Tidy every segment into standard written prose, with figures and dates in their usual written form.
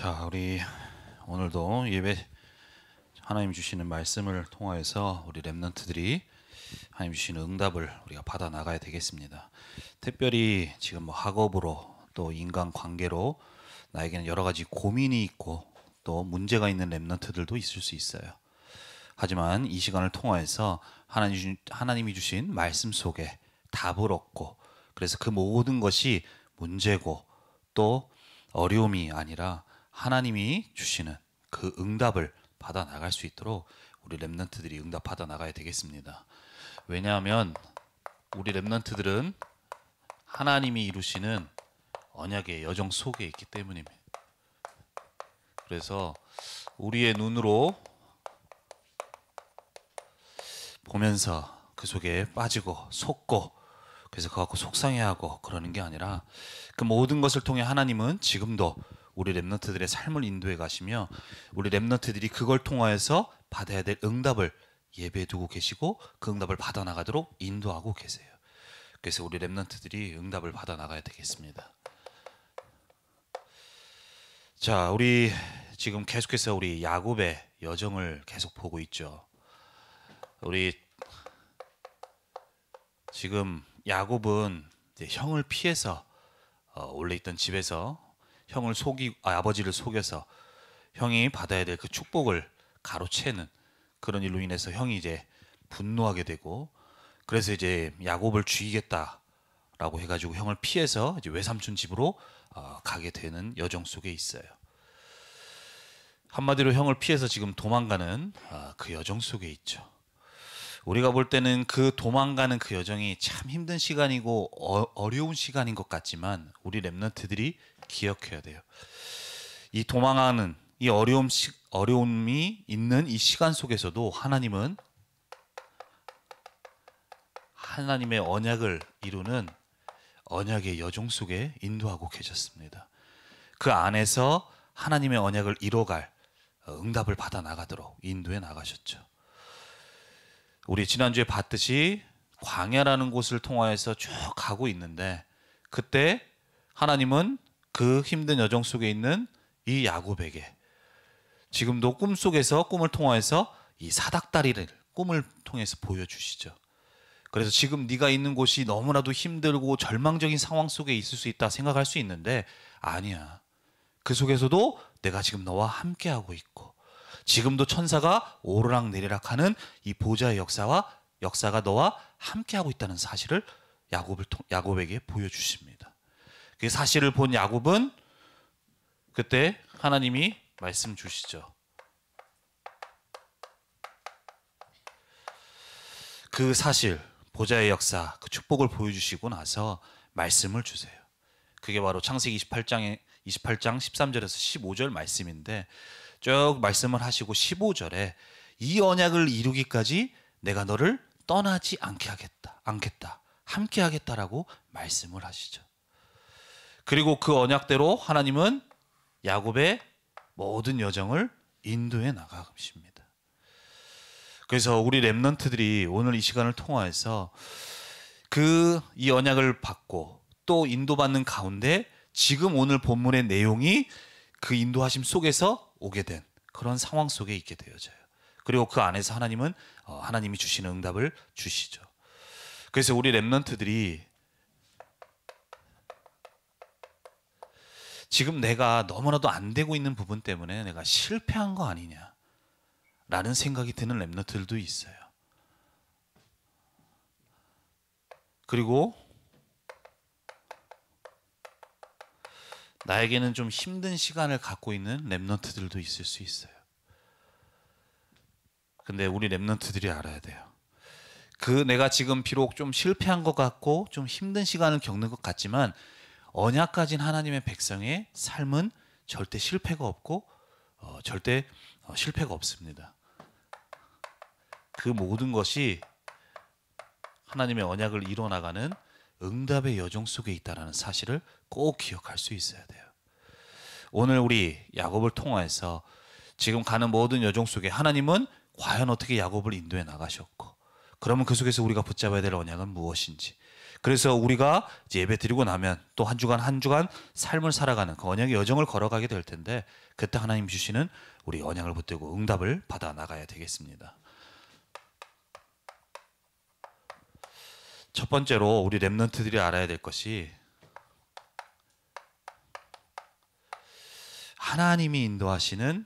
자, 우리 오늘도 예배 하나님 주시는 말씀을 통하여서 우리 렘넌트들이 하나님 주시는 응답을 우리가 받아 나가야 되겠습니다. 특별히 지금 뭐 학업으로 또 인간 관계로 나에게는 여러 가지 고민이 있고 또 문제가 있는 렘넌트들도 있을 수 있어요. 하지만 이 시간을 통하여서 하나님이 주신 말씀 속에 답을 얻고, 그래서 그 모든 것이 문제고 또 어려움이 아니라 하나님이 주시는 그 응답을 받아 나갈 수 있도록 우리 렘넌트들이 응답 받아 나가야 되겠습니다. 왜냐하면 우리 렘넌트들은 하나님이 이루시는 언약의 여정 속에 있기 때문입니다. 그래서 우리의 눈으로 보면서 그 속에 빠지고 속고, 그래서 그거 갖고 속상해하고 그러는 게 아니라 그 모든 것을 통해 하나님은 지금도 우리 렘넌트들의 삶을 인도해 가시며 우리 렘넌트들이 그걸 통하여서 받아야 될 응답을 예배에 두고 계시고 그 응답을 받아 나가도록 인도하고 계세요. 그래서 우리 렘넌트들이 응답을 받아 나가야 되겠습니다. 자, 우리 지금 계속해서 우리 야곱의 여정을 계속 보고 있죠. 우리 지금 야곱은 이제 형을 피해서 원래 있던 집에서 형을 아버지를 속여서 형이 받아야 될 그 축복을 가로채는 그런 일로 인해서 형이 이제 분노하게 되고, 그래서 이제 야곱을 죽이겠다라고 해가지고 형을 피해서 이제 외삼촌 집으로 가게 되는 여정 속에 있어요. 한마디로 형을 피해서 지금 도망가는 그 여정 속에 있죠. 우리가 볼 때는 그 도망가는 그 여정이 참 힘든 시간이고 어려운 시간인 것 같지만 우리 렘넌트들이 기억해야 돼요. 이 도망하는 이 어려움이 있는 이 시간 속에서도 하나님은 하나님의 언약을 이루는 언약의 여정 속에 인도하고 계셨습니다. 그 안에서 하나님의 언약을 이뤄갈 응답을 받아 나가도록 인도해 나가셨죠. 우리 지난주에 봤듯이 광야라는 곳을 통하여서 쭉 가고 있는데, 그때 하나님은 그 힘든 여정 속에 있는 이 야곱에게 지금도 꿈속에서 꿈을 통하여서 이 사닥다리를 꿈을 통해서 보여주시죠. 그래서 지금 네가 있는 곳이 너무나도 힘들고 절망적인 상황 속에 있을 수 있다 생각할 수 있는데, 아니야. 그 속에서도 내가 지금 너와 함께하고 있고 지금도 천사가 오르락내리락 하는 이 보좌의 역사가 너와 함께하고 있다는 사실을 야곱에게 보여주십니다. 그 사실을 본 야곱은 그때 하나님이 말씀 주시죠. 그 사실, 보좌의 역사, 그 축복을 보여주시고 나서 말씀을 주세요. 그게 바로 창세기 28장 13절에서 15절 말씀인데, 쭉 말씀을 하시고 15절에 이 언약을 이루기까지 내가 너를 떠나지 않겠다, 함께 하겠다라고 말씀을 하시죠. 그리고 그 언약대로 하나님은 야곱의 모든 여정을 인도해 나가십니다. 그래서 우리 렘넌트들이 오늘 이 시간을 통하여서 이 언약을 받고 또 인도받는 가운데 지금 오늘 본문의 내용이 그 인도하심 속에서 오게 된 그런 상황 속에 있게 되어져요. 그리고 그 안에서 하나님은 하나님이 주시는 응답을 주시죠. 그래서 우리 렘넌트들이 지금 내가 너무나도 안 되고 있는 부분 때문에 내가 실패한 거 아니냐라는 생각이 드는 렘넌트들도 있어요. 그리고 나에게는 좀 힘든 시간을 갖고 있는 렘넌트들도 있을 수 있어요. 근데 우리 렘넌트들이 알아야 돼요. 내가 지금 비록 좀 실패한 것 같고 좀 힘든 시간을 겪는 것 같지만 언약 가진 하나님의 백성의 삶은 절대 실패가 없고 절대 실패가 없습니다. 그 모든 것이 하나님의 언약을 이뤄나가는 응답의 여정 속에 있다는 사실을 꼭 기억할 수 있어야 돼요. 오늘 우리 야곱을 통하여서 지금 가는 모든 여정 속에 하나님은 과연 어떻게 야곱을 인도해 나가셨고, 그러면 그 속에서 우리가 붙잡아야 될 언약은 무엇인지. 그래서 우리가 이제 예배 드리고 나면 또 한 주간 한 주간 삶을 살아가는 그 언약의 여정을 걸어가게 될 텐데, 그때 하나님 주시는 우리 언약을 붙들고 응답을 받아 나가야 되겠습니다. 첫 번째로 우리 렘넌트들이 알아야 될 것이, 하나님이 인도하시는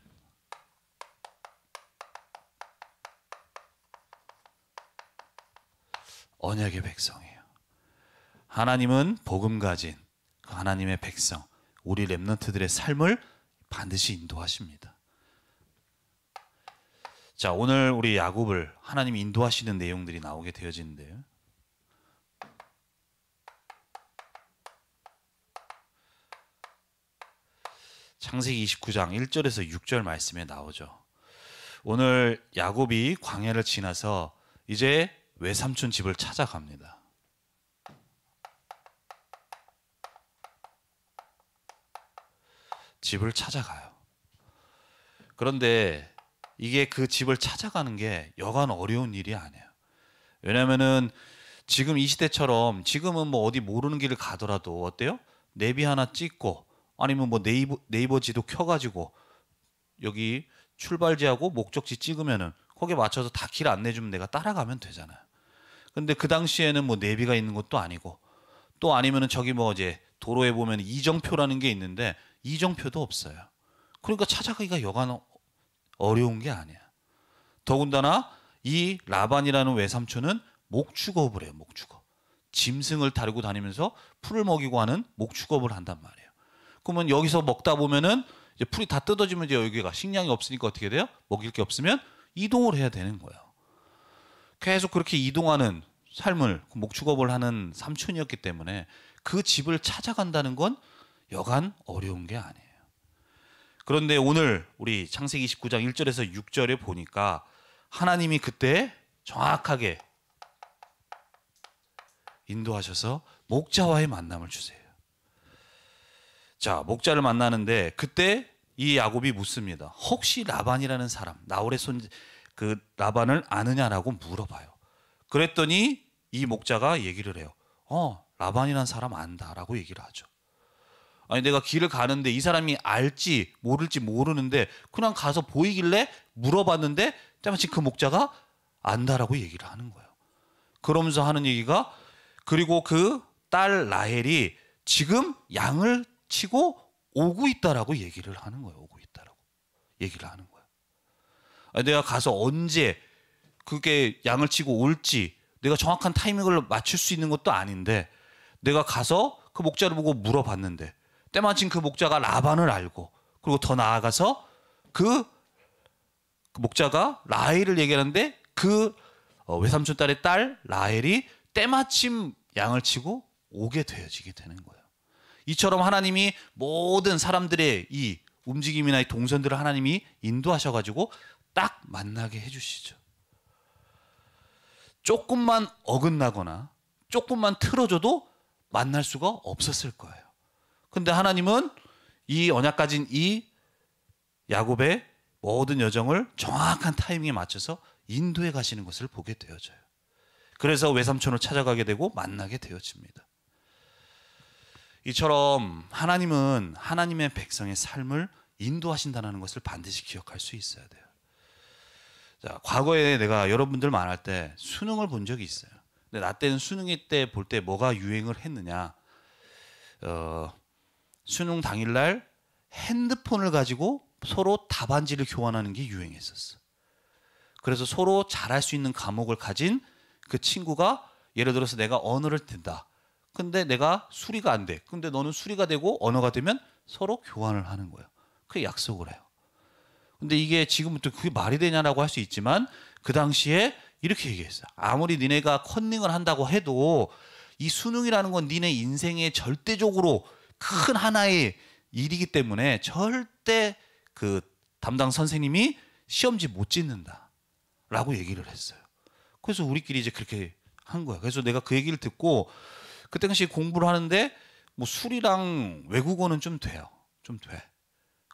언약의 백성이에요. 하나님은 복음 가진 그 하나님의 백성, 우리 렘넌트들의 삶을 반드시 인도하십니다. 자, 오늘 우리 야곱을 하나님이 인도하시는 내용들이 나오게 되어지는데요. 창세기 29장 1절에서 6절 말씀에 나오죠. 오늘 야곱이 광야를 지나서 이제 외삼촌 집을 찾아갑니다. 집을 찾아가요. 그런데 이게 그 집을 찾아가는 게 여간 어려운 일이 아니에요. 왜냐면은 지금 이 시대처럼, 지금은 뭐 어디 모르는 길을 가더라도 어때요? 내비 하나 찍고 아니면 뭐 네이버 지도 켜가지고 여기 출발지하고 목적지 찍으면은 거기에 맞춰서 다 길 안내주면 내가 따라가면 되잖아요. 근데 그 당시에는 뭐 내비가 있는 것도 아니고, 또 아니면은 저기 뭐 이제 도로에 보면 이정표라는 게 있는데 이정표도 없어요. 그러니까 찾아가기가 여간 어려운 게 아니야. 더군다나 이 라반이라는 외삼촌은 목축업을 해요. 목축업. 짐승을 다루고 다니면서 풀을 먹이고 하는 목축업을 한단 말이에요. 그러면 여기서 먹다 보면은 이제 풀이 다 뜯어지면 이제 여기가 식량이 없으니까 어떻게 돼요? 먹일 게 없으면 이동을 해야 되는 거예요. 계속 그렇게 이동하는 삶을, 목축업을 하는 삼촌이었기 때문에 그 집을 찾아간다는 건 여간 어려운 게 아니에요. 그런데 오늘 우리 창세기 29장 1절에서 6절에 보니까 하나님이 그때 정확하게 인도하셔서 목자와의 만남을 주세요. 자, 목자를 만나는데 그때 이 야곱이 묻습니다. 혹시 라반이라는 사람, 나홀의 그 라반을 아느냐라고 물어봐요. 그랬더니 이 목자가 얘기를 해요. 라반이라는 사람 안다라고 얘기를 하죠. 아니, 내가 길을 가는데 이 사람이 알지 모를지 모르는데 그냥 가서 보이길래 물어봤는데 때마침 그 목자가 안다라고 얘기를 하는 거예요. 그러면서 하는 얘기가, 그리고 그 딸 라헬이 지금 양을 치고 오고 있다라고 얘기를 하는 거예요. 오고 있다라고 얘기를 하는 거예요. 아니, 내가 가서 언제 그게 양을 치고 올지 내가 정확한 타이밍을 맞출 수 있는 것도 아닌데, 내가 가서 그 목자를 보고 물어봤는데 때마침 그 목자가 라반을 알고, 그리고 더 나아가서 그 목자가 라헬을 얘기하는데 그 외삼촌 딸의 딸 라헬이 때마침 양을 치고 오게 되어지게 되는 거예요. 이처럼 하나님이 모든 사람들의 이 움직임이나 이 동선들을 하나님이 인도하셔가지고 딱 만나게 해주시죠. 조금만 어긋나거나 조금만 틀어져도 만날 수가 없었을 거예요. 근데 하나님은 이 언약 가진 이 야곱의 모든 여정을 정확한 타이밍에 맞춰서 인도해 가시는 것을 보게 되어져요. 그래서 외삼촌을 찾아가게 되고 만나게 되어집니다. 이처럼 하나님은 하나님의 백성의 삶을 인도하신다는 것을 반드시 기억할 수 있어야 돼요. 자, 과거에 내가 여러분들 만날 때 수능을 본 적이 있어요. 근데 나 때는 수능이 때 볼 때 뭐가 유행을 했느냐, 수능 당일날 핸드폰을 가지고 서로 답안지를 교환하는 게 유행했었어. 그래서 서로 잘할 수 있는 과목을 가진 그 친구가, 예를 들어서 내가 언어를 든다. 근데 내가 수리가 안 돼. 근데 너는 수리가 되고 언어가 되면 서로 교환을 하는 거예요. 그게 약속을 해요. 근데 이게 지금부터 그게 말이 되냐라고 할 수 있지만 그 당시에 이렇게 얘기했어요. 아무리 니네가 컨닝을 한다고 해도 이 수능이라는 건 니네 인생의 절대적으로 큰 하나의 일이기 때문에 절대 그 담당 선생님이 시험지 못 짓는다라고 얘기를 했어요. 그래서 우리끼리 이제 그렇게 한 거야. 그래서 내가 그 얘기를 듣고 그때 당시 공부를 하는데 뭐 수리랑 외국어는 좀 돼요. 좀 돼.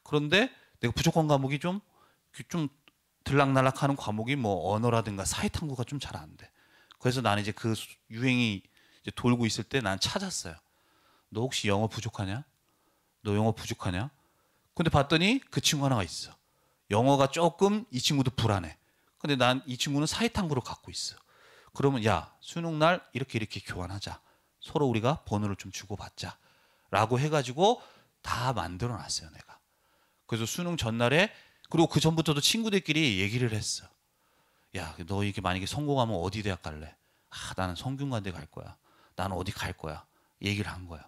그런데 내가 부족한 과목이 좀 들락날락하는 과목이 뭐 언어라든가 사회탐구가 좀 잘 안 돼. 그래서 나는 이제 그 유행이 이제 돌고 있을 때 난 찾았어요. 너 혹시 영어 부족하냐? 너 영어 부족하냐? 근데 봤더니 그 친구 하나가 있어. 영어가 조금 이 친구도 불안해. 근데 난 이 친구는 사회탐구를 갖고 있어. 그러면 야, 수능 날 이렇게 이렇게 교환하자. 서로 우리가 번호를 좀 주고받자. 라고 해가지고 다 만들어 놨어요, 내가. 그래서 수능 전날에, 그리고 그 전부터도 친구들끼리 얘기를 했어. 야, 너 이게 만약에 성공하면 어디 대학 갈래? 아, 나는 성균관대 갈 거야. 나는 어디 갈 거야. 얘기를 한 거야.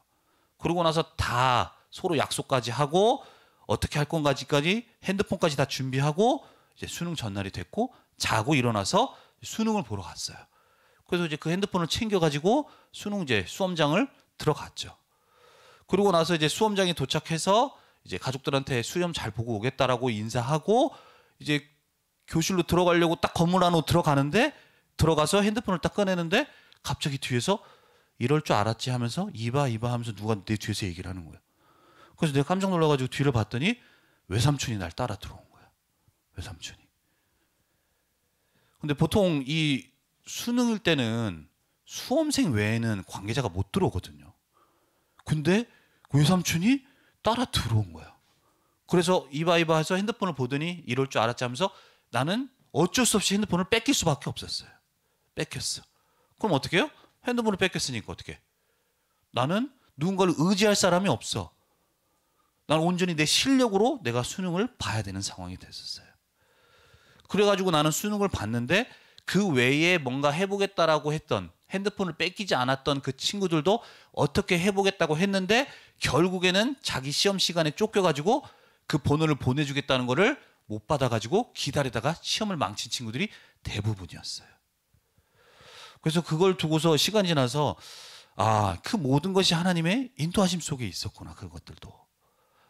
그러고 나서 다 서로 약속까지 하고 어떻게 할 건가지까지 핸드폰까지 다 준비하고 이제 수능 전날이 됐고 자고 일어나서 수능을 보러 갔어요. 그래서 이제 그 핸드폰을 챙겨가지고 수능제 수험장을 들어갔죠. 그러고 나서 이제 수험장에 도착해서 이제 가족들한테 수험 잘 보고 오겠다라고 인사하고 이제 교실로 들어가려고 딱 건물 안으로 들어가는데 들어가서 핸드폰을 딱 꺼내는데 갑자기 뒤에서 이럴 줄 알았지 하면서 이봐 하면서 누가 내 뒤에서 얘기를 하는 거예요. 그래서 내가 깜짝 놀라가지고 뒤를 봤더니 외삼촌이 날 따라 들어온 거야. 외삼촌이. 근데 보통 이 수능일 때는 수험생 외에는 관계자가 못 들어오거든요. 근데 외삼촌이 따라 들어온 거야. 그래서 이봐 해서 핸드폰을 보더니 이럴 줄 알았지 하면서 나는 어쩔 수 없이 핸드폰을 뺏길 수밖에 없었어요. 뺏겼어. 그럼 어떻게 해요? 핸드폰을 뺏겼으니까 어떻게? 나는 누군가를 의지할 사람이 없어. 나는 온전히 내 실력으로 내가 수능을 봐야 되는 상황이 됐었어요. 그래가지고 나는 수능을 봤는데 그 외에 뭔가 해보겠다라고 했던 핸드폰을 뺏기지 않았던 그 친구들도 어떻게 해보겠다고 했는데 결국에는 자기 시험 시간에 쫓겨가지고 그 번호를 보내주겠다는 거를 못 받아가지고 기다리다가 시험을 망친 친구들이 대부분이었어요. 그래서 그걸 두고서 시간이 지나서 아, 그 모든 것이 하나님의 인도하심 속에 있었구나. 그것들도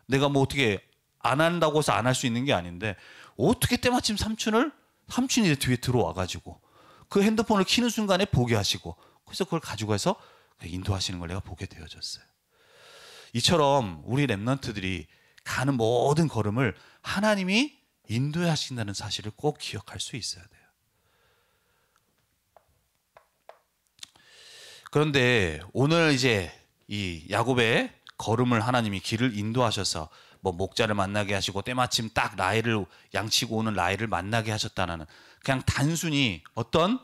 내가 뭐 어떻게 안 한다고 해서 안 할 수 있는 게 아닌데 어떻게 때마침 삼촌이 내 뒤에 들어와가지고 그 핸드폰을 켜는 순간에 보게 하시고 그래서 그걸 가지고 가서 인도하시는 걸 내가 보게 되어졌어요. 이처럼 우리 랩런트들이 가는 모든 걸음을 하나님이 인도하신다는 사실을 꼭 기억할 수 있어야 돼요. 그런데 오늘 이제 이 야곱의 걸음을 하나님이 길을 인도하셔서 뭐 목자를 만나게 하시고 때마침 딱 라헬을 양치고 오는 라헬을 만나게 하셨다는 그냥 단순히 어떤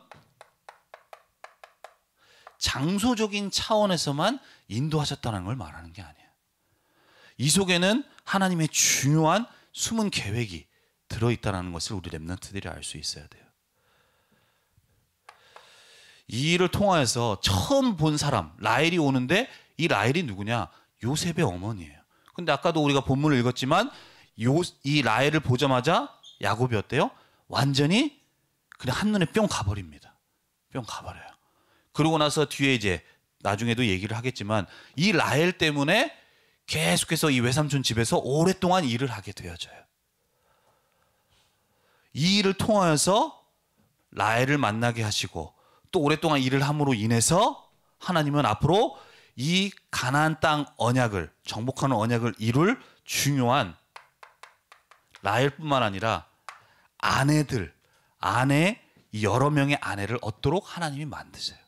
장소적인 차원에서만 인도하셨다는 걸 말하는 게 아니에요. 이 속에는 하나님의 중요한 숨은 계획이 들어있다는 것을 우리 랩런트들이 알 수 있어야 돼요. 이 일을 통하여서 처음 본 사람 라헬이 오는데 이 라헬이 누구냐? 요셉의 어머니예요. 근데 아까도 우리가 본문을 읽었지만 이 라헬을 보자마자 야곱이 어때요? 완전히 그냥 한눈에 뿅 가버립니다. 뿅 가버려요. 그러고 나서 뒤에 이제 나중에도 얘기를 하겠지만 이 라헬 때문에 계속해서 이 외삼촌 집에서 오랫동안 일을 하게 되어져요. 이 일을 통하여서 라헬을 만나게 하시고 또 오랫동안 일을 함으로 인해서 하나님은 앞으로 이 가나안 땅 언약을 정복하는 언약을 이룰 중요한 라헬뿐만 아니라 아내 여러 명의 아내를 얻도록 하나님이 만드세요.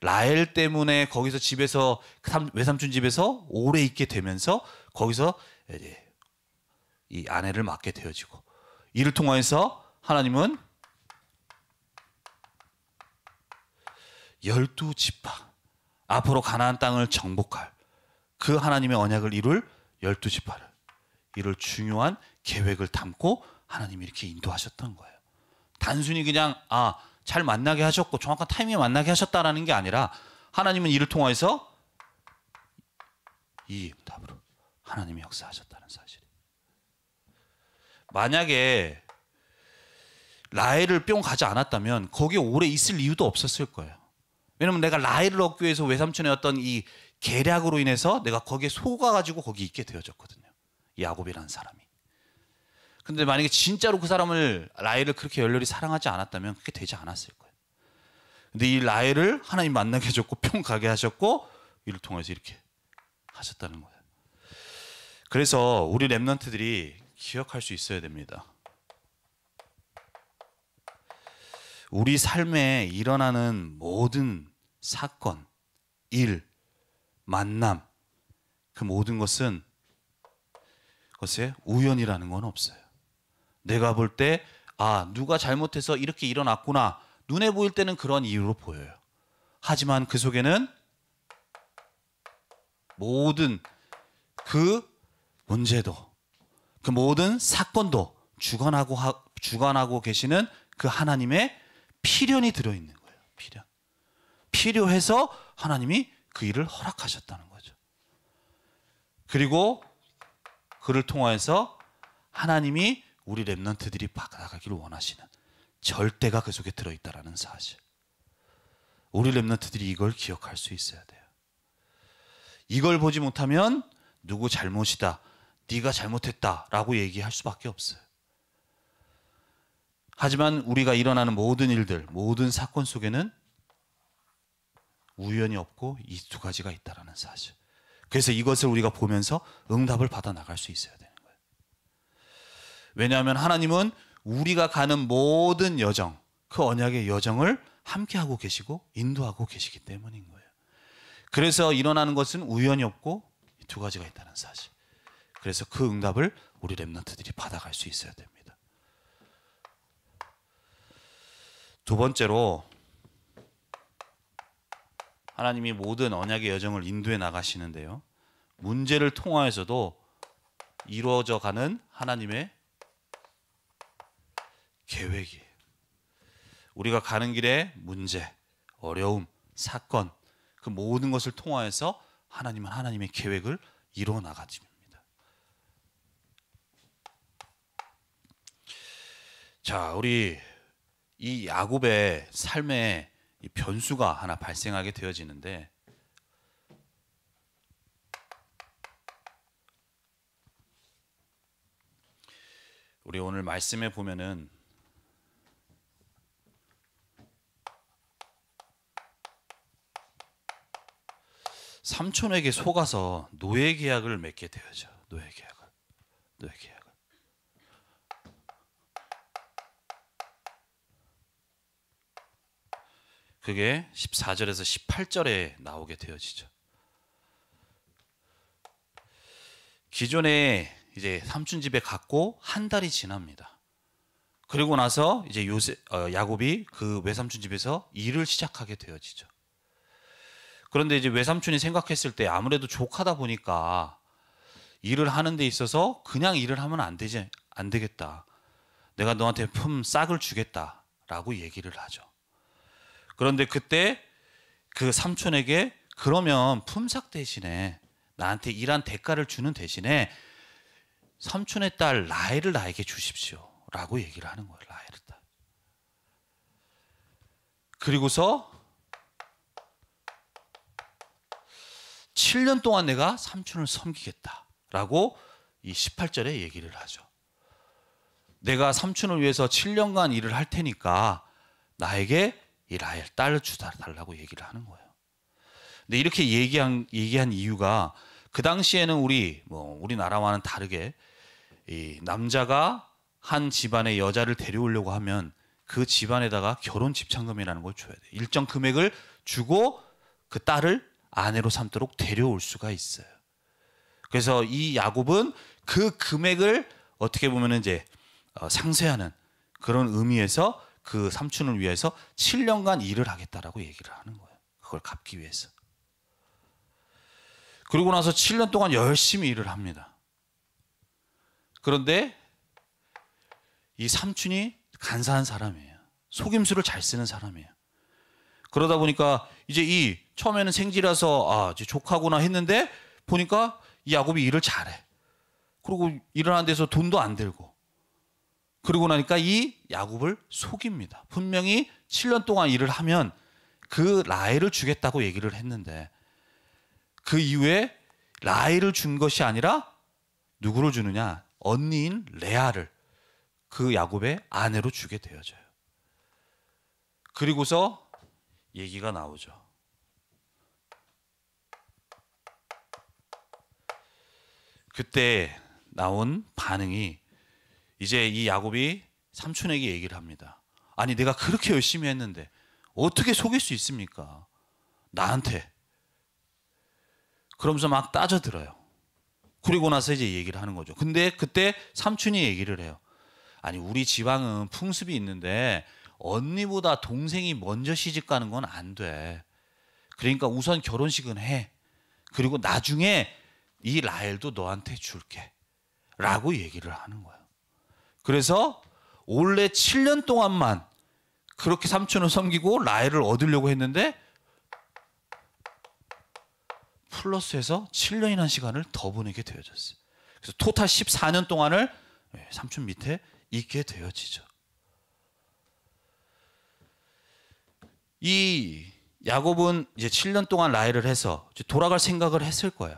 라헬 때문에 거기서 집에서 외삼촌 집에서 오래 있게 되면서 거기서 이제 이 아내를 맡게 되어지고 이를 통해서 하나님은 12지파 앞으로 가나안 땅을 정복할 그 하나님의 언약을 이룰 12지파를 이룰 중요한 계획을 담고 하나님이 이렇게 인도하셨던 거예요. 단순히 그냥 잘 만나게 하셨고 정확한 타이밍에 만나게 하셨다라는 게 아니라 하나님은 이를 통해서 이 응답으로 하나님이 역사하셨다는 사실. 만약에 라헬을 뿅 가지 않았다면 거기에 오래 있을 이유도 없었을 거예요. 왜냐면 내가 라헬을 얻기 위해서 외삼촌의 어떤 이 계략으로 인해서 내가 거기에 속아가지고 거기 있게 되어졌거든요. 야곱이라는 사람이. 근데 만약에 진짜로 그 사람을 라헬을 그렇게 열렬히 사랑하지 않았다면 그렇게 되지 않았을 거예요. 근데 이 라헬을 하나님 만나게 해줬고 뿅 가게 하셨고 이를 통해서 이렇게 하셨다는 거예요. 그래서 우리 랩런트들이 기억할 수 있어야 됩니다. 우리 삶에 일어나는 모든 사건, 일, 만남, 그 모든 것은 글쎄 우연이라는 건 없어요. 내가 볼 때 누가 잘못해서 이렇게 일어났구나. 눈에 보일 때는 그런 이유로 보여요. 하지만 그 속에는 모든 그 문제도, 그 모든 사건도 주관하고 계시는 그 하나님의 필연이 들어있는 거예요. 필요해서 하나님이 그 일을 허락하셨다는 거죠. 그리고 그를 통하여서 하나님이 우리 렘넌트들이 받아가기를 원하시는 절대가 그 속에 들어있다는 사실. 우리 렘넌트들이 이걸 기억할 수 있어야 돼요. 이걸 보지 못하면 누구 잘못이다, 네가 잘못했다라고 얘기할 수밖에 없어요. 하지만 우리가 일어나는 모든 일들, 모든 사건 속에는 우연이 없고 이 두 가지가 있다는 사실. 그래서 이것을 우리가 보면서 응답을 받아 나갈 수 있어야 되는 거예요. 왜냐하면 하나님은 우리가 가는 모든 여정, 그 언약의 여정을 함께하고 계시고 인도하고 계시기 때문인 거예요. 그래서 일어나는 것은 우연이 없고 이 두 가지가 있다는 사실. 그래서 그 응답을 우리 렘넌트들이 받아갈 수 있어야 됩니다. 두 번째로 하나님이 모든 언약의 여정을 인도해 나가시는데요. 문제를 통하여서도 이루어져 가는 하나님의 계획이에요. 우리가 가는 길에 문제, 어려움, 사건, 그 모든 것을 통하여서 하나님은 하나님의 계획을 이루어 나가집니다. 자, 우리 이 야곱의 삶에 이 변수가 하나 발생하게 되어지는데, 우리 오늘 말씀에 보면은 삼촌에게 속아서 노예 계약을 맺게 되어져. 노예 계약을. 그게 14절에서 18절에 나오게 되어지죠. 기존에 이제 삼촌 집에 갔고 한 달이 지납니다. 그리고 나서 이제 야곱이 그 외삼촌 집에서 일을 시작하게 되어지죠. 그런데 이제 외삼촌이 생각했을 때 아무래도 조카다 보니까 일을 하는 데 있어서 그냥 일을 하면 안 되겠다. 내가 너한테 싹을 주겠다라고 얘기를 하죠. 그런데 그때 그 삼촌에게 그러면 품삯 대신에 나한테 일한 대가를 주는 대신에 삼촌의 딸 라헬을 나에게 주십시오 라고 얘기를 하는 거예요. 라헬의 딸. 그리고서 7년 동안 내가 삼촌을 섬기겠다라고 이 18절에 얘기를 하죠. 내가 삼촌을 위해서 7년간 일을 할 테니까 나에게 이 라헬 딸을 주달라고 얘기를 하는 거예요. 근데 이렇게 얘기한 이유가 그 당시에는 우리나라와는 다르게 이 남자가 한 집안의 여자를 데려오려고 하면 그 집안에다가 결혼 집착금이라는 걸 줘야 돼요. 일정 금액을 주고 그 딸을 아내로 삼도록 데려올 수가 있어요. 그래서 이 야곱은 그 금액을 어떻게 보면 이제 상쇄하는 그런 의미에서 그 삼촌을 위해서 7년간 일을 하겠다라고 얘기를 하는 거예요. 그걸 갚기 위해서. 그리고 나서 7년 동안 열심히 일을 합니다. 그런데 이 삼촌이 간사한 사람이에요. 속임수를 잘 쓰는 사람이에요. 그러다 보니까 이제 처음에는 생지라서 이제 조카구나 했는데 보니까 이 야곱이 일을 잘해. 그리고 일을 하는 데서 돈도 안 들고. 그러고 나니까 이 야곱을 속입니다. 분명히 7년 동안 일을 하면 그 라헬을 주겠다고 얘기를 했는데 그 이후에 라헬을 준 것이 아니라 누구를 주느냐? 언니인 레아를 그 야곱의 아내로 주게 되어져요. 그리고서 얘기가 나오죠. 그때 나온 반응이 이제 이 야곱이 삼촌에게 얘기를 합니다. 아니 내가 그렇게 열심히 했는데 어떻게 속일 수 있습니까? 나한테. 그러면서 막 따져들어요. 그리고 나서 이제 얘기를 하는 거죠. 근데 그때 삼촌이 얘기를 해요. 아니 우리 지방은 풍습이 있는데 언니보다 동생이 먼저 시집 가는 건 안 돼. 그러니까 우선 결혼식은 해. 그리고 나중에 이 라헬도 너한테 줄게. 라고 얘기를 하는 거예요. 그래서 원래 7년 동안만 그렇게 삼촌을 섬기고 라헬을 얻으려고 했는데 플러스해서 7년이라는 시간을 더 보내게 되어졌어요. 그래서 토탈 14년 동안을 삼촌 밑에 있게 되어지죠. 이 야곱은 이제 7년 동안 라헬을 해서 이제 돌아갈 생각을 했을 거예요.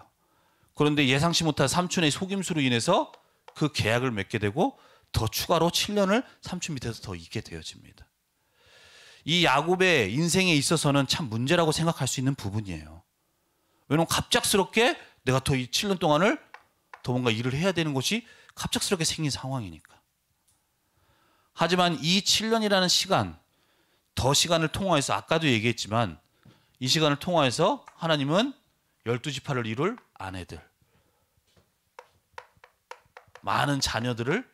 그런데 예상치 못한 삼촌의 속임수로 인해서 그 계약을 맺게 되고 더 추가로 7년을 삼촌 밑에서 더 있게 되어집니다. 이 야곱의 인생에 있어서는 참 문제라고 생각할 수 있는 부분이에요. 왜냐하면 갑작스럽게 내가 더 이 7년 동안을 더 뭔가 일을 해야 되는 것이 갑작스럽게 생긴 상황이니까. 하지만 이 7년이라는 시간, 더 시간을 통화해서 아까도 얘기했지만 이 시간을 통화해서 하나님은 12지파를 이룰 아내들, 많은 자녀들을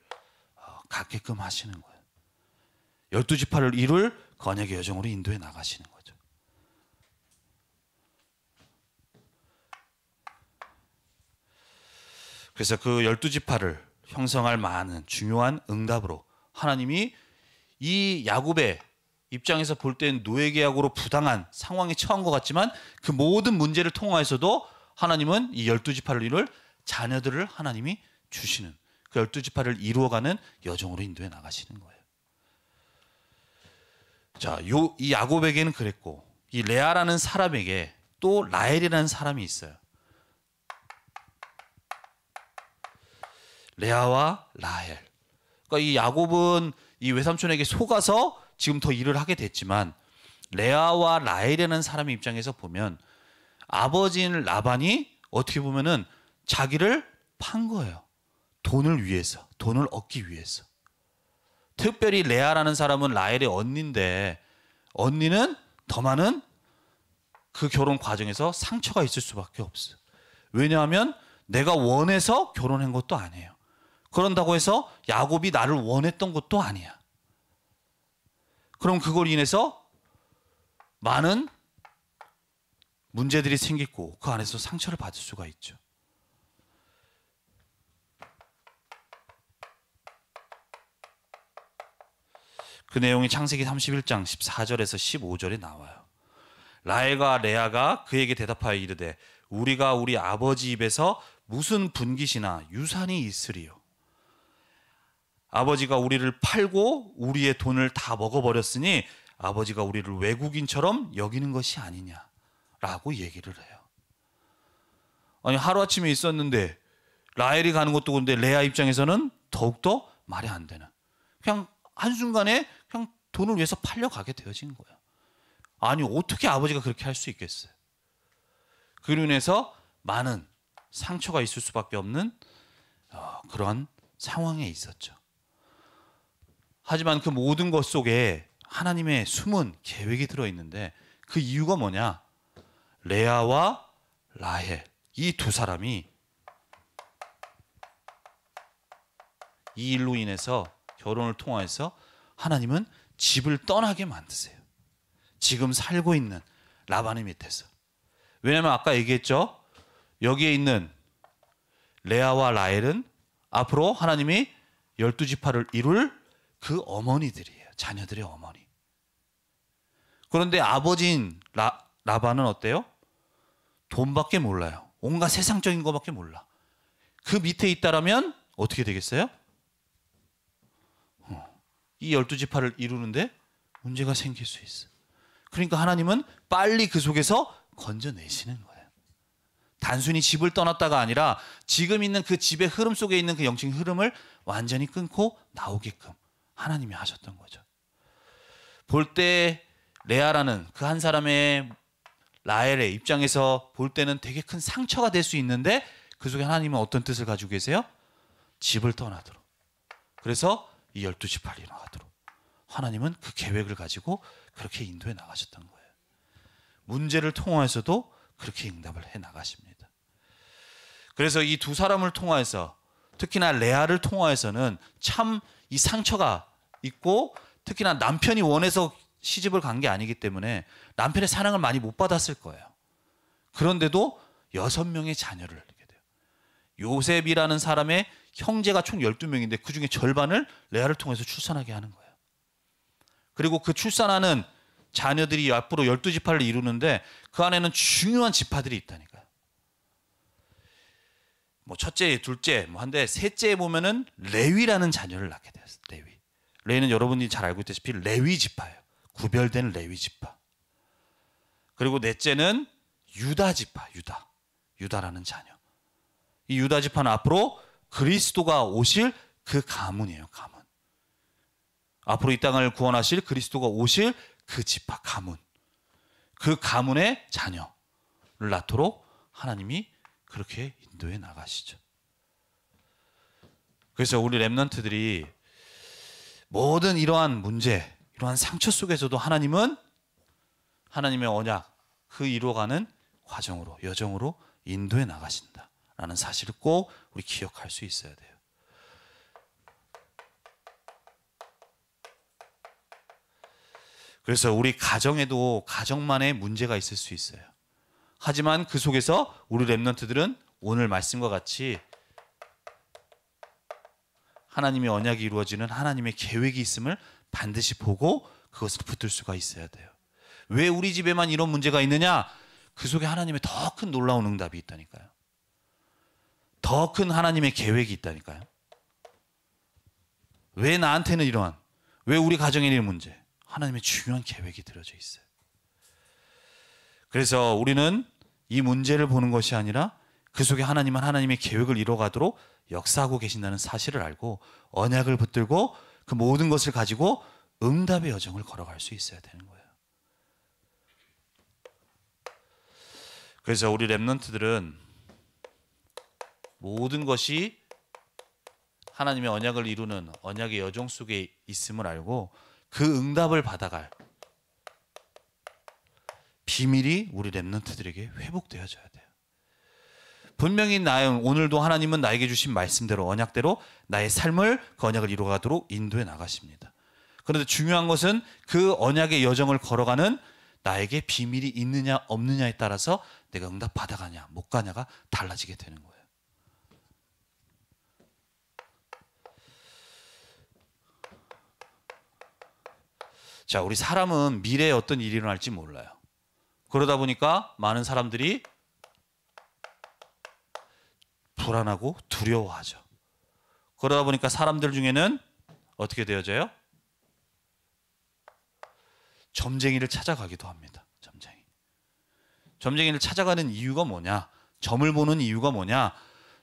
갖게끔 하시는 거예요. 12지파를 이룰 언약의 여정으로 인도해 나가시는 거죠. 그래서 그 12지파를 형성할 많은 중요한 응답으로 하나님이 이 야곱의 입장에서 볼 땐 노예계약으로 부당한 상황에 처한 것 같지만 그 모든 문제를 통화해서도 하나님은 이 12지파를 이룰 자녀들을 하나님이 주시는 그 12지파를 이루어가는 여정으로 인도해 나가시는 거예요. 자, 이 야곱에게는 그랬고 이 레아라는 사람에게 또 라헬이라는 사람이 있어요. 레아와 라헬. 그러니까 이 야곱은 이 외삼촌에게 속아서 지금 더 일을 하게 됐지만 레아와 라헬이라는 사람의 입장에서 보면 아버지인 라반이 어떻게 보면은 자기를 판 거예요. 돈을 위해서, 돈을 얻기 위해서. 특별히 레아라는 사람은 라헬의 언니인데 언니는 더 많은 그 결혼 과정에서 상처가 있을 수밖에 없어요. 왜냐하면 내가 원해서 결혼한 것도 아니에요. 그런다고 해서 야곱이 나를 원했던 것도 아니야. 그럼 그걸 인해서 많은 문제들이 생기고 그 안에서 상처를 받을 수가 있죠. 그 내용이 창세기 31장 14절에서 15절에 나와요. 라헬과 레아가 그에게 대답하여 이르되 우리가 우리 아버지 입에서 무슨 분깃이나 유산이 있으리요. 아버지가 우리를 팔고 우리의 돈을 다 먹어버렸으니 아버지가 우리를 외국인처럼 여기는 것이 아니냐라고 얘기를 해요. 아니 하루아침에 있었는데 라헬이 가는 것도 그런데 레아 입장에서는 더욱더 말이 안 되는, 그냥 한순간에 그냥 돈을 위해서 팔려가게 되어진 거예요. 아니 어떻게 아버지가 그렇게 할 수 있겠어요. 그로 인해서 많은 상처가 있을 수밖에 없는 그런 상황에 있었죠. 하지만 그 모든 것 속에 하나님의 숨은 계획이 들어있는데 그 이유가 뭐냐? 레아와 라헬 이 두 사람이 이 일로 인해서 결혼을 통해서 하나님은 집을 떠나게 만드세요. 지금 살고 있는 라반의 밑에서. 왜냐하면 아까 얘기했죠. 여기에 있는 레아와 라헬은 앞으로 하나님이 12지파를 이룰 그 어머니들이에요. 자녀들의 어머니. 그런데 아버지인 라반은 어때요? 돈밖에 몰라요. 온갖 세상적인 것밖에 몰라. 그 밑에 있다라면 어떻게 되겠어요? 이 12지파를 이루는데 문제가 생길 수 있어. 그러니까 하나님은 빨리 그 속에서 건져내시는 거예요. 단순히 집을 떠났다가 아니라 지금 있는 그 집의 흐름 속에 있는 그 영적인 흐름을 완전히 끊고 나오게끔 하나님이 하셨던 거죠. 볼 때 레아라는 그 한 사람의 라헬의 입장에서 볼 때는 되게 큰 상처가 될 수 있는데 그 속에 하나님은 어떤 뜻을 가지고 계세요? 집을 떠나도록. 그래서 이 12지파를 일어나도록 하나님은 그 계획을 가지고 그렇게 인도해 나가셨던 거예요. 문제를 통해서도 그렇게 응답을 해 나가십니다. 그래서 이 두 사람을 통해서, 특히나 레아를 통해서는 참 이 상처가 있고, 특히나 남편이 원해서 시집을 간 게 아니기 때문에 남편의 사랑을 많이 못 받았을 거예요. 그런데도 6명의 자녀를 낳게 돼요. 요셉이라는 사람의 형제가 총 12명인데 그 중에 절반을 레아를 통해서 출산하게 하는 거예요. 그리고 그 출산하는 자녀들이 앞으로 12지파를 이루는데 그 안에는 중요한 지파들이 있다니까요. 뭐 첫째, 둘째, 한데 셋째에 보면은 레위라는 자녀를 낳게 되었어요. 레위는 여러분이 잘 알고 있다시피 레위 지파예요. 구별된 레위 지파. 그리고 넷째는 유다 지파, 유다라는 자녀. 이 유다 지파는 앞으로 그리스도가 오실 그 가문이에요. 가문. 앞으로 이 땅을 구원하실 그리스도가 오실 그 지파, 가문. 그 가문의 자녀를 낳도록 하나님이 그렇게 인도해 나가시죠. 그래서 우리 렘넌트들이 모든 이러한 문제, 이러한 상처 속에서도 하나님은 하나님의 언약, 그 이루어가는 과정으로, 여정으로 인도해 나가신다라는 사실을 꼭 우리 기억할 수 있어야 돼요. 그래서 우리 가정에도 가정만의 문제가 있을 수 있어요. 하지만 그 속에서 우리 렘넌트들은 오늘 말씀과 같이 하나님의 언약이 이루어지는 하나님의 계획이 있음을 반드시 보고 그것을 붙들 수가 있어야 돼요. 왜 우리 집에만 이런 문제가 있느냐? 그 속에 하나님의 더 큰 놀라운 응답이 있다니까요. 더 큰 하나님의 계획이 있다니까요. 왜 나한테는 이러한, 왜 우리 가정에 이런 문제? 하나님의 중요한 계획이 들어져 있어요. 그래서 우리는 이 문제를 보는 것이 아니라 그 속에 하나님은 하나님의 계획을 이뤄가도록 역사하고 계신다는 사실을 알고 언약을 붙들고 그 모든 것을 가지고 응답의 여정을 걸어갈 수 있어야 되는 거예요. 그래서 우리 렘넌트들은 모든 것이 하나님의 언약을 이루는 언약의 여정 속에 있음을 알고 그 응답을 받아갈 비밀이 우리 렘넌트들에게 회복되어져야 돼요. 분명히 오늘도 하나님은 나에게 주신 말씀대로, 언약대로 나의 삶을 그 언약을 이루어가도록 인도해 나가십니다. 그런데 중요한 것은 그 언약의 여정을 걸어가는 나에게 비밀이 있느냐 없느냐에 따라서 내가 응답 받아가냐 못 가냐가 달라지게 되는 거예요. 자, 우리 사람은 미래에 어떤 일이 일어날지 몰라요. 그러다 보니까 많은 사람들이 불안하고 두려워하죠. 그러다 보니까 사람들 중에는 어떻게 되어져요? 점쟁이를 찾아가기도 합니다. 점쟁이를 찾아가는 이유가 뭐냐? 점을 보는 이유가 뭐냐?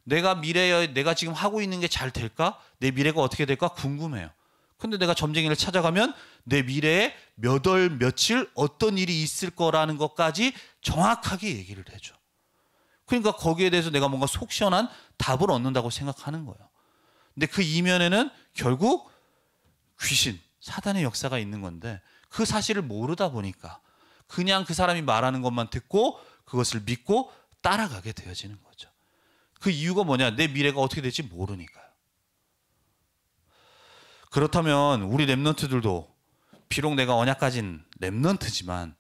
내가 미래에 내가 지금 하고 있는 게 잘 될까? 내 미래가 어떻게 될까? 궁금해요. 근데 내가 점쟁이를 찾아가면 내 미래에 몇 월 며칠 어떤 일이 있을 거라는 것까지 정확하게 얘기를 해줘. 그러니까 거기에 대해서 내가 뭔가 속 시원한 답을 얻는다고 생각하는 거예요. 근데 그 이면에는 결국 귀신, 사단의 역사가 있는 건데 그 사실을 모르다 보니까 그냥 그 사람이 말하는 것만 듣고 그것을 믿고 따라가게 되어지는 거죠. 그 이유가 뭐냐? 내 미래가 어떻게 될지 모르니까요. 그렇다면 우리 렘넌트들도 비록 내가 언약 가진 렘넌트지만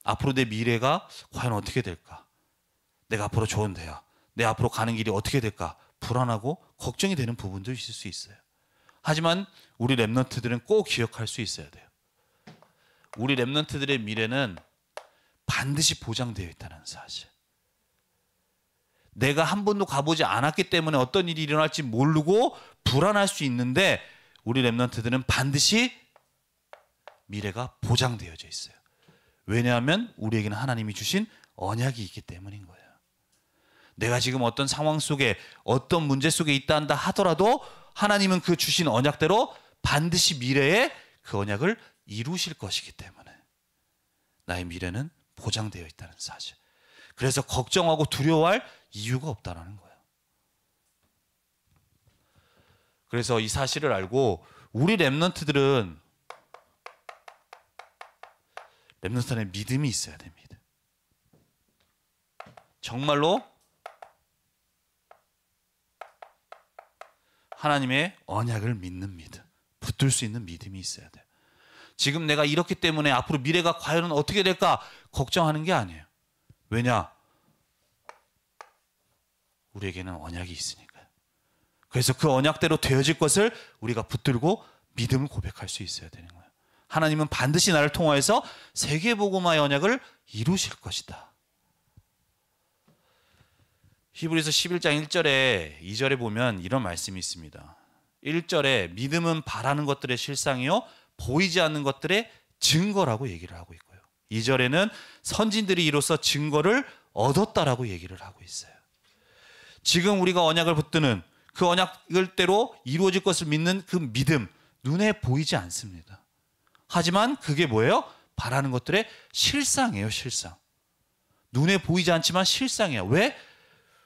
앞으로 내 미래가 과연 어떻게 될까? 내가 앞으로 좋은 대학, 내 앞으로 가는 길이 어떻게 될까? 불안하고 걱정이 되는 부분도 있을 수 있어요. 하지만 우리 렘넌트들은 꼭 기억할 수 있어야 돼요. 우리 렘넌트들의 미래는 반드시 보장되어 있다는 사실. 내가 한 번도 가보지 않았기 때문에 어떤 일이 일어날지 모르고 불안할 수 있는데 우리 렘넌트들은 반드시 미래가 보장되어져 있어요. 왜냐하면 우리에게는 하나님이 주신 언약이 있기 때문인 거예요. 내가 지금 어떤 상황 속에 어떤 문제 속에 있다 한다 하더라도 하나님은 그 주신 언약대로 반드시 미래에 그 언약을 이루실 것이기 때문에 나의 미래는 보장되어 있다는 사실. 그래서 걱정하고 두려워할 이유가 없다는 거예요. 그래서 이 사실을 알고 우리 렘넌트들은 렘넌트 안에 믿음이 있어야 됩니다. 정말로 하나님의 언약을 믿는 믿음, 붙들 수 있는 믿음이 있어야 돼요. 지금 내가 이렇기 때문에 앞으로 미래가 과연 어떻게 될까 걱정하는 게 아니에요. 왜냐? 우리에게는 언약이 있으니까요. 그래서 그 언약대로 되어질 것을 우리가 붙들고 믿음을 고백할 수 있어야 되는 거예요. 하나님은 반드시 나를 통하여서 세계복음화의 언약을 이루실 것이다. 히브리서 11장 1절에 2절에 보면 이런 말씀이 있습니다. 1절에 믿음은 바라는 것들의 실상이요 보이지 않는 것들의 증거라고 얘기를 하고 있고요. 2절에는 선진들이 이로써 증거를 얻었다라고 얘기를 하고 있어요. 지금 우리가 언약을 붙드는 그 언약을대로 이루어질 것을 믿는 그 믿음, 눈에 보이지 않습니다. 하지만 그게 뭐예요? 바라는 것들의 실상이에요. 실상. 눈에 보이지 않지만 실상이에요. 왜?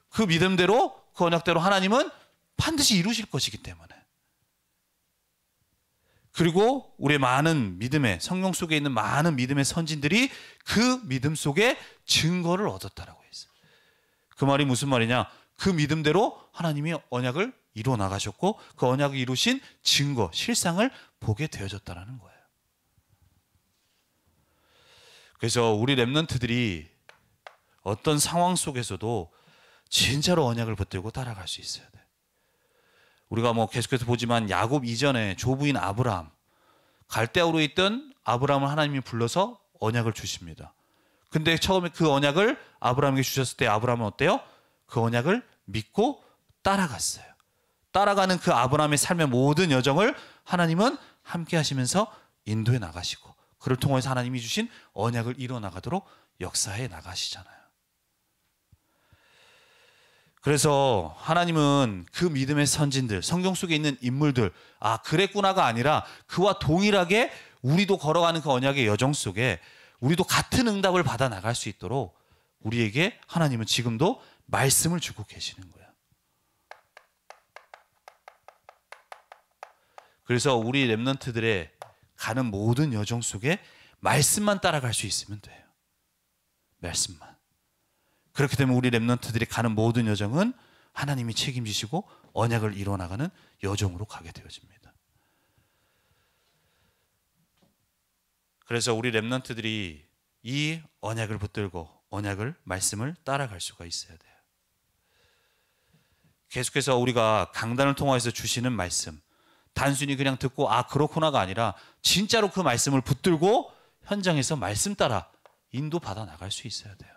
그 믿음대로, 그 언약대로 하나님은 반드시 이루실 것이기 때문에. 그리고 우리의 많은 믿음의, 성령 속에 있는 많은 믿음의 선진들이 그 믿음 속에 증거를 얻었다라고 했어요. 그 말이 무슨 말이냐? 그 믿음대로 하나님이 언약을 이루어 나가셨고 그 언약을 이루신 증거, 실상을 보게 되어졌다라는 거예요. 그래서 우리 렘넌트들이 어떤 상황 속에서도 진짜로 언약을 붙들고 따라갈 수 있어야 돼. 우리가 계속해서 보지만 야곱 이전에 조부인 아브라함, 갈대아우르에 있던 아브라함을 하나님이 불러서 언약을 주십니다. 근데 처음에 그 언약을 아브라함에게 주셨을 때 아브라함은 어때요? 그 언약을 믿고 따라갔어요. 따라가는 그 아브라함의 삶의 모든 여정을 하나님은 함께 하시면서 인도해 나가시고 그를 통해서 하나님이 주신 언약을 이뤄 나가도록 역사해 나가시잖아요. 그래서 하나님은 그 믿음의 선진들, 성경 속에 있는 인물들, 그랬구나가 아니라 그와 동일하게 우리도 걸어가는 그 언약의 여정 속에 우리도 같은 응답을 받아 나갈 수 있도록 우리에게 하나님은 지금도 말씀을 주고 계시는 거예요. 그래서 우리 렘넌트들의 가는 모든 여정 속에 말씀만 따라갈 수 있으면 돼요. 말씀만. 그렇게 되면 우리 렘넌트들이 가는 모든 여정은 하나님이 책임지시고 언약을 이뤄나가는 여정으로 가게 되어집니다. 그래서 우리 렘넌트들이 이 언약을 붙들고 언약을, 말씀을 따라갈 수가 있어야 돼요. 계속해서 우리가 강단을 통해서 주시는 말씀, 단순히 그냥 듣고 그렇구나가 아니라 진짜로 그 말씀을 붙들고 현장에서 말씀 따라 인도받아 나갈 수 있어야 돼요.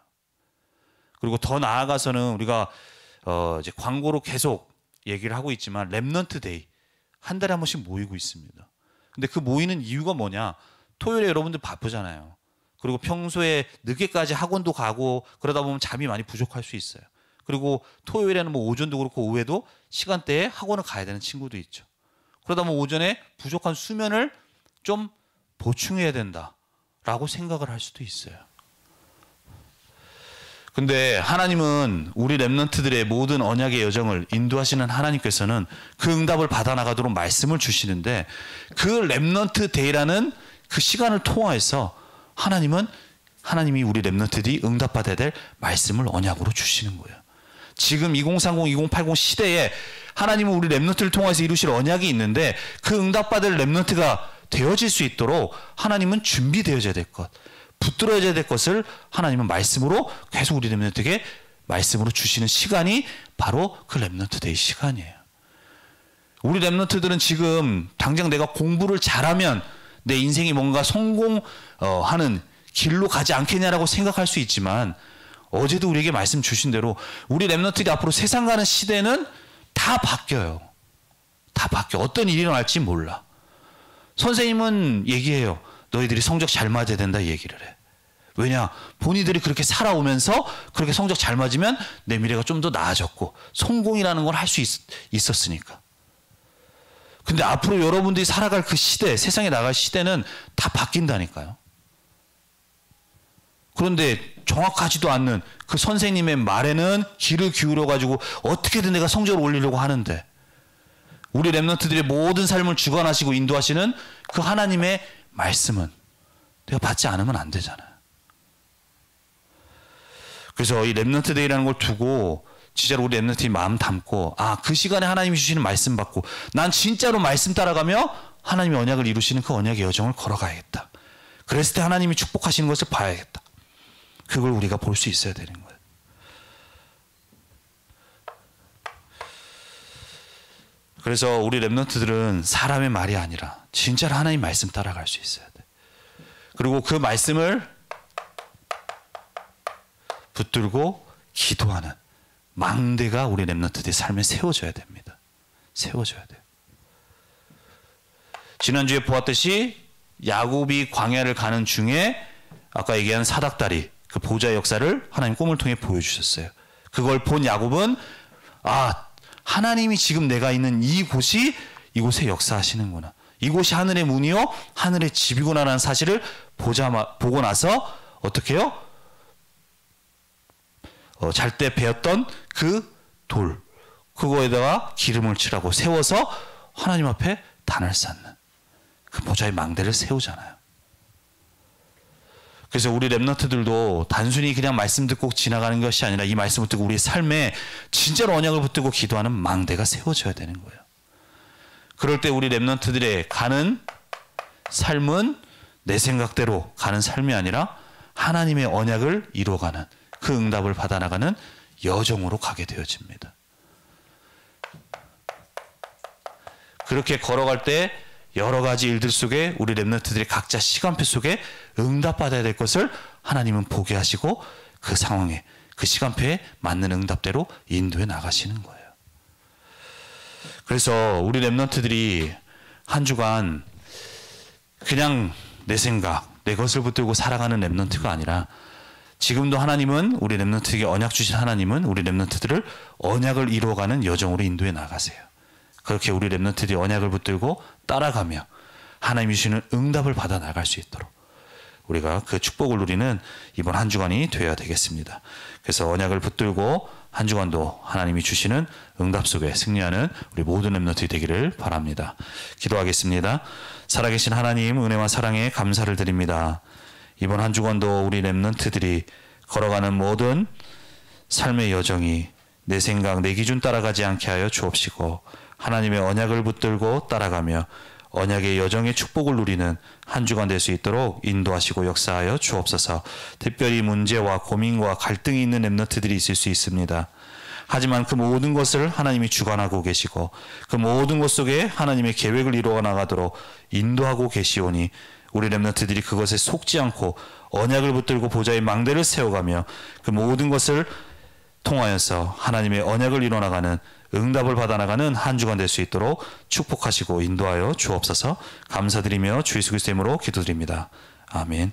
그리고 더 나아가서는 우리가 이제 광고로 계속 얘기를 하고 있지만 렘넌트 데이 한 달에 한 번씩 모이고 있습니다. 근데 그 모이는 이유가 뭐냐? 토요일에 여러분들 바쁘잖아요. 그리고 평소에 늦게까지 학원도 가고 그러다 보면 잠이 많이 부족할 수 있어요. 그리고 토요일에는 오전도 그렇고 오후에도 시간대에 학원을 가야 되는 친구도 있죠. 그러다 보면 오전에 부족한 수면을 좀 보충해야 된다라고 생각을 할 수도 있어요. 근데 하나님은 우리 렘넌트들의 모든 언약의 여정을 인도하시는 하나님께서는 그 응답을 받아 나가도록 말씀을 주시는데 그 렘넌트 데이라는 그 시간을 통해서 하나님이 우리 렘넌트들이 응답받아야 될 말씀을 언약으로 주시는 거예요. 지금 2030, 2080 시대에 하나님은 우리 렘넌트를 통해서 이루실 언약이 있는데 그 응답받을 렘넌트가 되어질 수 있도록 하나님은 준비되어져야 될 것, 붙들어져야 될 것을 하나님은 말씀으로 계속 우리 렘넌트에게 말씀으로 주시는 시간이 바로 그 렘넌트 데이 시간이에요. 우리 렘넌트들은 지금 당장 내가 공부를 잘하면 내 인생이 뭔가 성공하는 길로 가지 않겠냐라고 생각할 수 있지만 어제도 우리에게 말씀 주신 대로 우리 렘넌트들이 앞으로 세상 가는 시대는 다 바뀌어요. 다 바뀌어. 어떤 일이 일어날지 몰라. 선생님은 얘기해요. 너희들이 성적 잘 맞아야 된다 얘기를 해. 왜냐? 본인들이 그렇게 살아오면서 그렇게 성적 잘 맞으면 내 미래가 좀 더 나아졌고 성공이라는 걸 할 수 있었으니까. 근데 앞으로 여러분들이 살아갈 그 시대, 세상에 나갈 시대는 다 바뀐다니까요. 그런데 정확하지도 않는 그 선생님의 말에는 귀를 기울여가지고 어떻게든 내가 성적을 올리려고 하는데 우리 렘넌트들의 모든 삶을 주관하시고 인도하시는 그 하나님의 말씀은 내가 받지 않으면 안 되잖아요. 그래서 이 렘넌트 데이라는 걸 두고 진짜로 우리 렘넌트들이 마음 담고 그 시간에 하나님이 주시는 말씀 받고 난 진짜로 말씀 따라가며 하나님의 언약을 이루시는 그 언약의 여정을 걸어가야겠다. 그랬을 때 하나님이 축복하시는 것을 봐야겠다. 그걸 우리가 볼 수 있어야 되는 거예요. 그래서 우리 렘넌트들은 사람의 말이 아니라 진짜로 하나님 말씀 따라갈 수 있어야 돼. 그리고 그 말씀을 붙들고 기도하는 망대가 우리 렘넌트들의 삶에 세워져야 됩니다. 세워져야 돼요. 지난주에 보았듯이 야곱이 광야를 가는 중에 아까 얘기한 사닥다리 그 보좌의 역사를 하나님 꿈을 통해 보여주셨어요. 그걸 본 야곱은 하나님이 지금 내가 있는 이곳이 이곳에 역사하시는구나. 이곳이 하늘의 문이요 하늘의 집이구나라는 사실을 보고 나서 어떻게 해요? 잘 때 배웠던 그 돌 그거에다가 기름을 칠하고 세워서 하나님 앞에 단을 쌓는 그 보좌의 망대를 세우잖아요. 그래서 우리 렘넌트들도 단순히 그냥 말씀 듣고 지나가는 것이 아니라 이 말씀을 듣고 우리의 삶에 진짜로 언약을 붙들고 기도하는 망대가 세워져야 되는 거예요. 그럴 때 우리 렘넌트들의 가는 삶은 내 생각대로 가는 삶이 아니라 하나님의 언약을 이루어가는 그 응답을 받아나가는 여정으로 가게 되어집니다. 그렇게 걸어갈 때 여러 가지 일들 속에 우리 렘넌트들이 각자 시간표 속에 응답받아야 될 것을 하나님은 보게 하시고 그 상황에 그 시간표에 맞는 응답대로 인도해 나가시는 거예요. 그래서 우리 렘넌트들이 한 주간 그냥 내 생각, 내 것을 붙들고 살아가는 렘넌트가 아니라 지금도 하나님은 우리 렘넌트에게 언약 주신 하나님은 우리 렘넌트들을 언약을 이루어가는 여정으로 인도해 나가세요. 그렇게 우리 렘넌트들이 언약을 붙들고 따라가며 하나님이 주시는 응답을 받아 나갈 수 있도록 우리가 그 축복을 누리는 이번 한 주간이 되어야 되겠습니다. 그래서 언약을 붙들고 한 주간도 하나님이 주시는 응답 속에 승리하는 우리 모든 렘넌트들이 되기를 바랍니다. 기도하겠습니다. 살아계신 하나님 은혜와 사랑에 감사를 드립니다. 이번 한 주간도 우리 렘넌트들이 걸어가는 모든 삶의 여정이 내 생각, 내 기준 따라가지 않게 하여 주옵시고 하나님의 언약을 붙들고 따라가며 언약의 여정의 축복을 누리는 한 주간 될 수 있도록 인도하시고 역사하여 주옵소서. 특별히 문제와 고민과 갈등이 있는 렘넌트들이 있을 수 있습니다. 하지만 그 모든 것을 하나님이 주관하고 계시고 그 모든 것 속에 하나님의 계획을 이루어 나가도록 인도하고 계시오니 우리 렘넌트들이 그것에 속지 않고 언약을 붙들고 보좌의 망대를 세워가며 그 모든 것을 통하여서 하나님의 언약을 이뤄나가는 응답을 받아나가는 한 주간 될 수 있도록 축복하시고 인도하여 주옵소서. 감사드리며 주 예수 그리스도의 이름으로 기도드립니다. 아멘.